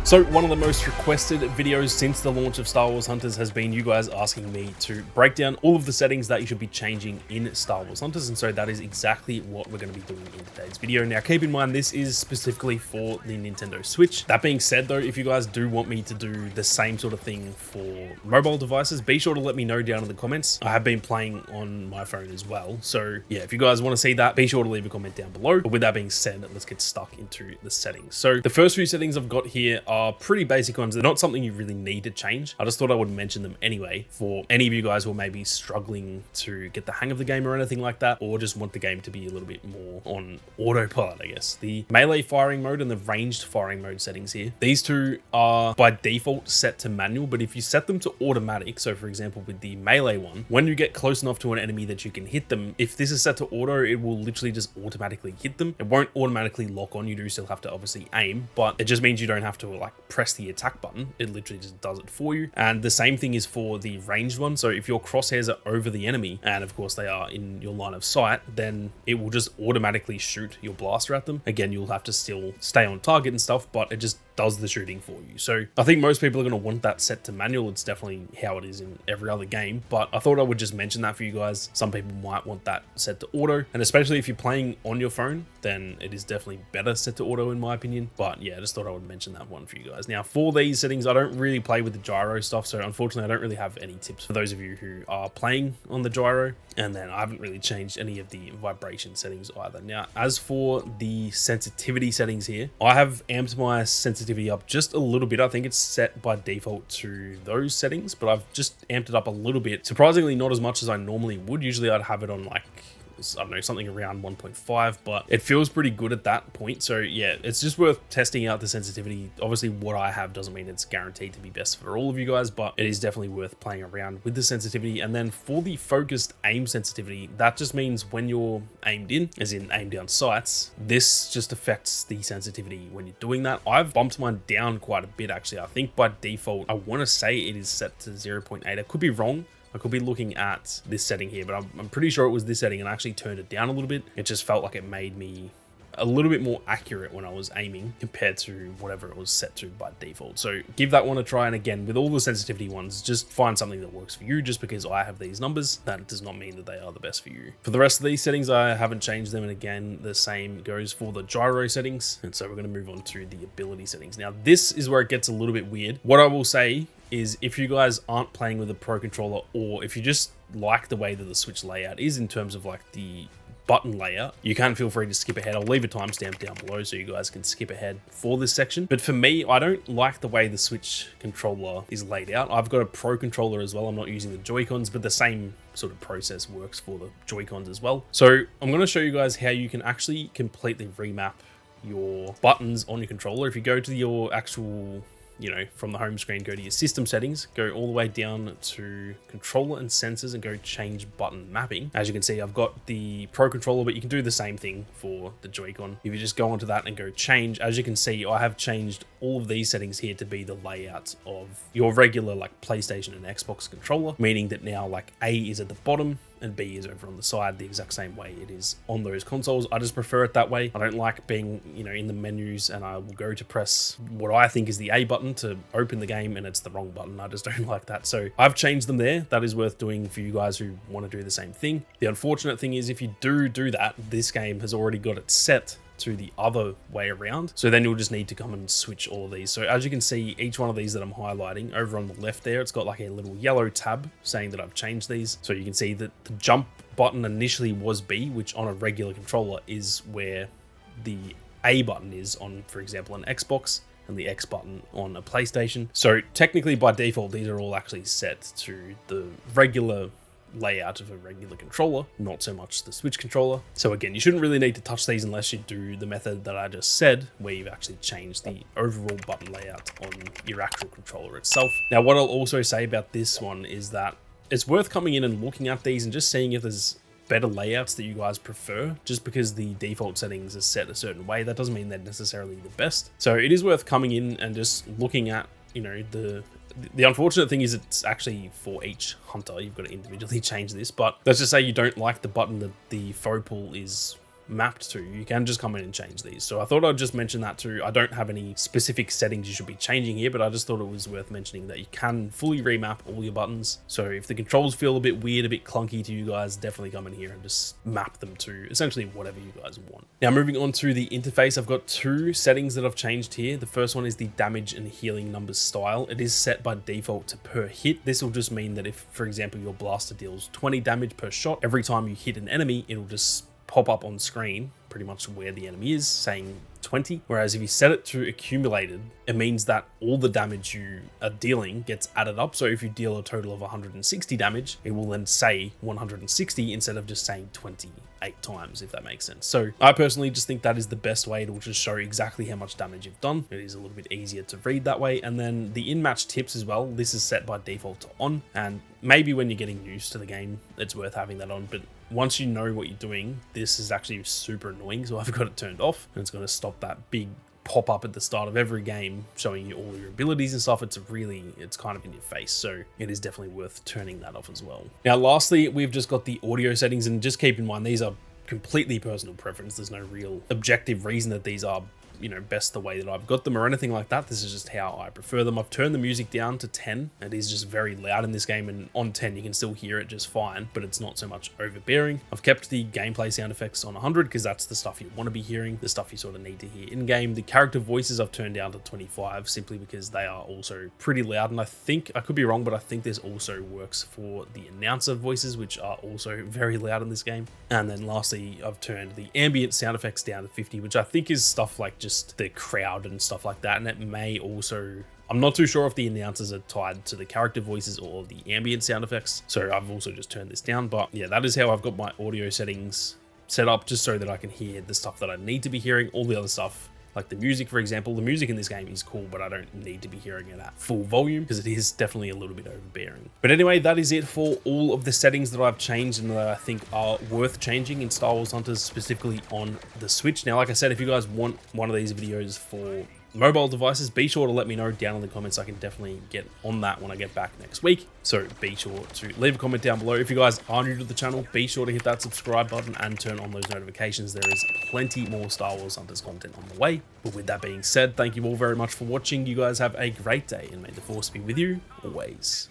So one of the most requested videos since the launch of Star Wars Hunters has been you guys asking me to break down all of the settings that you should be changing in Star Wars Hunters, and so that is exactly what we're going to be doing in today's video. Now keep in mind this is specifically for the Nintendo Switch. That being said though, if you guys do want me to do the same sort of thing for mobile devices, be sure to let me know down in the comments. I have been playing on my phone as well, so yeah, if you guys want to see that, be sure to leave a comment down below. But with that being said, let's get stuck into the settings. So the first few settings I've got here are pretty basic ones. They're not something you really need to change. I just thought I would mention them anyway for any of you guys who are maybe struggling to get the hang of the game or anything like that, or just want the game to be a little bit more on autopilot, I guess. The melee firing mode and the ranged firing mode settings here. These two are by default set to manual, but if you set them to automatic, so for example with the melee one, when you get close enough to an enemy that you can hit them, if this is set to auto, it will literally just automatically hit them. It won't automatically lock on. You do still have to obviously aim, but it just means you don't have to like press the attack button. It literally just does it for you. And the same thing is for the ranged one. So if your crosshairs are over the enemy, and of course they are in your line of sight, then it will just automatically shoot your blaster at them. Again, you'll have to still stay on target and stuff, but it just does the shooting for you. So I think most people are going to want that set to manual. It's definitely how it is in every other game, but I thought I would just mention that for you guys. Some people might want that set to auto, and especially if you're playing on your phone, then it is definitely better set to auto in my opinion. But yeah, I just thought I would mention that one for you guys. Now for these settings, I don't really play with the gyro stuff, so unfortunately I don't really have any tips for those of you who are playing on the gyro. And then I haven't really changed any of the vibration settings either. Now, as for the sensitivity settings here, I have amped my sensitivity up just a little bit. I think it's set by default to those settings, but I've just amped it up a little bit. Surprisingly, not as much as I normally would. Usually I'd have it on like, I don't know, something around 1.5, but it feels pretty good at that point. So yeah, it's just worth testing out the sensitivity. Obviously what I have doesn't mean it's guaranteed to be best for all of you guys, but it is definitely worth playing around with the sensitivity. And then for the focused aim sensitivity, that just means when you're aimed in, as in aim down sights, this just affects the sensitivity when you're doing that. I've bumped mine down quite a bit actually. I think by default, I want to say it is set to 0.8. I could be wrong. I could be looking at this setting here, but I'm pretty sure it was this setting, and I actually turned it down a little bit. It just felt like it made me a little bit more accurate when I was aiming compared to whatever it was set to by default. So give that one a try. And again, with all the sensitivity ones, just find something that works for you. Just because I have these numbers, that does not mean that they are the best for you. For the rest of these settings, I haven't changed them. And again, the same goes for the gyro settings. And so we're going to move on to the ability settings. Now, this is where it gets a little bit weird. What I will say is if you guys aren't playing with a Pro Controller, or if you just like the way that the Switch layout is in terms of like the button layout, you can feel free to skip ahead. I'll leave a timestamp down below so you guys can skip ahead for this section. But for me, I don't like the way the Switch controller is laid out. I've got a Pro Controller as well. I'm not using the Joy-Cons, but the same sort of process works for the Joy-Cons as well. So I'm going to show you guys how you can actually completely remap your buttons on your controller. If you go to your actual, you know, from the home screen, go to your system settings, go all the way down to controller and sensors and go change button mapping. As you can see, I've got the Pro Controller, but you can do the same thing for the Joy-Con. If you just go onto that and go change, as you can see, I have changed all of these settings here to be the layout of your regular like PlayStation and Xbox controller, meaning that now like A is at the bottom and B is over on the side the exact same way it is on those consoles. I just prefer it that way. I don't like being, you know, in the menus and I will go to press what I think is the A button to open the game and it's the wrong button. I just don't like that. So I've changed them there. That is worth doing for you guys who want to do the same thing. The unfortunate thing is if you do that, this game has already got it set to the other way around. So then you'll just need to come and switch all of these. So as you can see, each one of these that I'm highlighting over on the left there, it's got like a little yellow tab saying that I've changed these. So you can see that the jump button initially was B, which on a regular controller is where the A button is on, for example, an Xbox, and the X button on a PlayStation. So technically by default, these are all actually set to the regular layout of a regular controller, not so much the Switch controller. So again, you shouldn't really need to touch these unless you do the method that I just said, where you've actually changed the overall button layout on your actual controller itself. Now, what I'll also say about this one is that it's worth coming in and looking at these and just seeing if there's better layouts that you guys prefer. Just because the default settings are set a certain way, that doesn't mean they're necessarily the best. So it is worth coming in and just looking at, you know, the unfortunate thing is it's actually for each hunter. You've got to individually change this, but let's just say you don't like the button that the faux pull is mapped to, you can just come in and change these. So I thought I'd just mention that too. I don't have any specific settings you should be changing here, but I just thought it was worth mentioning that you can fully remap all your buttons. So if the controls feel a bit weird, a bit clunky to you guys, definitely come in here and just map them to essentially whatever you guys want. Now moving on to the interface, I've got two settings that I've changed here. The first one is the damage and healing numbers style. It is set by default to per hit. This will just mean that if, for example, your blaster deals 20 damage per shot, every time you hit an enemy, it'll just pop up on screen pretty much where the enemy is, saying 20. Whereas if you set it to accumulated, it means that all the damage you are dealing gets added up. So if you deal a total of 160 damage, it will then say 160 instead of just saying 28 times, if that makes sense. So I personally just think that is the best way. It will just show exactly how much damage you've done. It is a little bit easier to read that way. And then the in-match tips as well, this is set by default to on, and maybe when you're getting used to the game, it's worth having that on. But once you know what you're doing, this is actually super annoying. So I've got it turned off, and it's going to stop that big pop up at the start of every game showing you all your abilities and stuff. It's kind of in your face, so it is definitely worth turning that off as well. Now lastly, we've just got the audio settings, and just keep in mind these are completely personal preference. There's no real objective reason that these are, you know, best the way that I've got them or anything like that. This is just how I prefer them. I've turned the music down to 10. It is just very loud in this game, and on 10 you can still hear it just fine, but it's not so much overbearing. I've kept the gameplay sound effects on 100 because that's the stuff you want to be hearing, the stuff you sort of need to hear in game. The character voices I've turned down to 25 simply because they are also pretty loud, and I think, I could be wrong, but I think this also works for the announcer voices, which are also very loud in this game. And then lastly, I've turned the ambient sound effects down to 50, which I think is stuff like just the crowd and stuff like that. And it may also, I'm not too sure if the announcers are tied to the character voices or the ambient sound effects. So I've also just turned this down. But yeah, that is how I've got my audio settings set up, just so that I can hear the stuff that I need to be hearing. All the other stuff, like the music, for example, the music in this game is cool, but I don't need to be hearing it at full volume because it is definitely a little bit overbearing. But anyway, that is it for all of the settings that I've changed and that I think are worth changing in Star Wars Hunters, specifically on the Switch. Now, like I said, if you guys want one of these videos for mobile devices, be sure to let me know down in the comments. I can definitely get on that when I get back next week. So be sure to leave a comment down below. If you guys are new to the channel, be sure to hit that subscribe button and turn on those notifications. There is plenty more Star Wars Hunters content on the way. But with that being said, thank you all very much for watching. You guys have a great day, and may the Force be with you always.